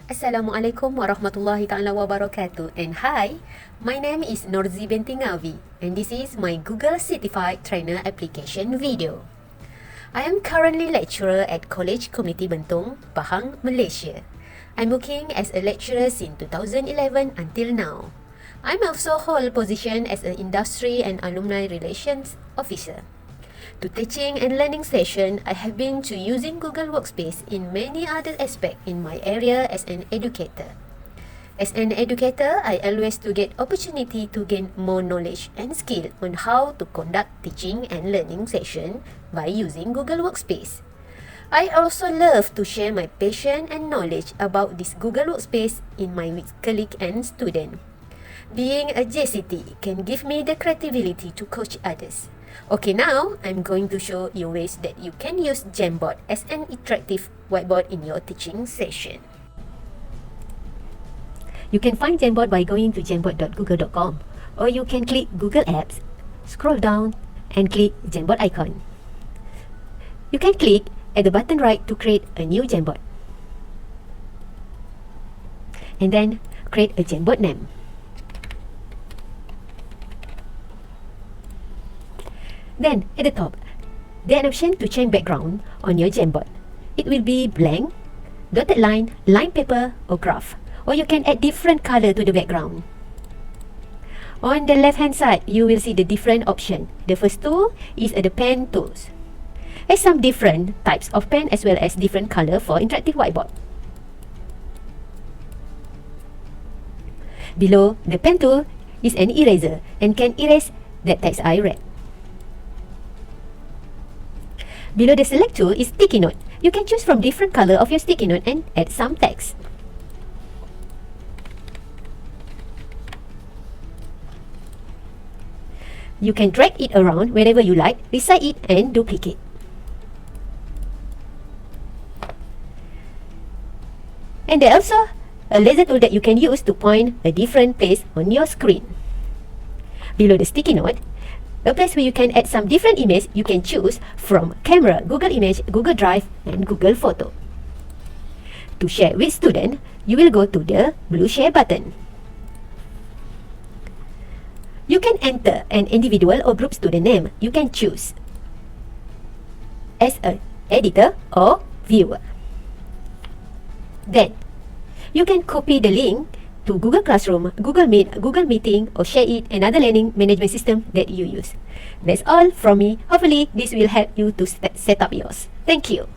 Assalamualaikum warahmatullahi ta'ala wabarakatuh. And hi, my name is Norzi binti Ngawi and this is my Google Certified Trainer application video. I am currently lecturer at College Community Bentong, Pahang, Malaysia. I'm working as a lecturer since 2011 until now. I'm also hold position as an Industry and Alumni Relations Officer. To teaching and learning session, I have been to using Google Workspace in many other aspects in my area as an educator. As an educator, I always to get opportunity to gain more knowledge and skill on how to conduct teaching and learning session by using Google Workspace. I also love to share my passion and knowledge about this Google Workspace in my with colleague and student. Being a JCT can give me the creativity to coach others. Okay, now I'm going to show you ways that you can use Jamboard as an interactive whiteboard in your teaching session. You can find Jamboard by going to jamboard.google.com, or you can click Google Apps, scroll down and click Jamboard icon. You can click at the button right to create a new Jamboard. And then create a Jamboard name. Then, at the top, there is an option to change background on your Jamboard. It will be blank, dotted line, line paper, or graph. Or you can add different color to the background. On the left hand side, you will see the different option. The first tool is the pen tools. There's some different types of pen as well as different color for interactive whiteboard. Below the pen tool is an eraser and can erase that text I read. Below the select tool is sticky note. You can choose from different color of your sticky note and add some text. You can drag it around wherever you like, resize it and duplicate. And there also a laser tool that you can use to point a different place on your screen. Below the sticky note, a place where you can add some different images you can choose from camera, Google Image, Google Drive, and Google Photo. To share with student, you will go to the blue share button. You can enter an individual or group student name you can choose as an editor or viewer. Then, you can copy the link to Google Classroom, Google Meet, Google Meeting, or share it another learning management system that you use. That's all from me. Hopefully, this will help you to set up yours. Thank you.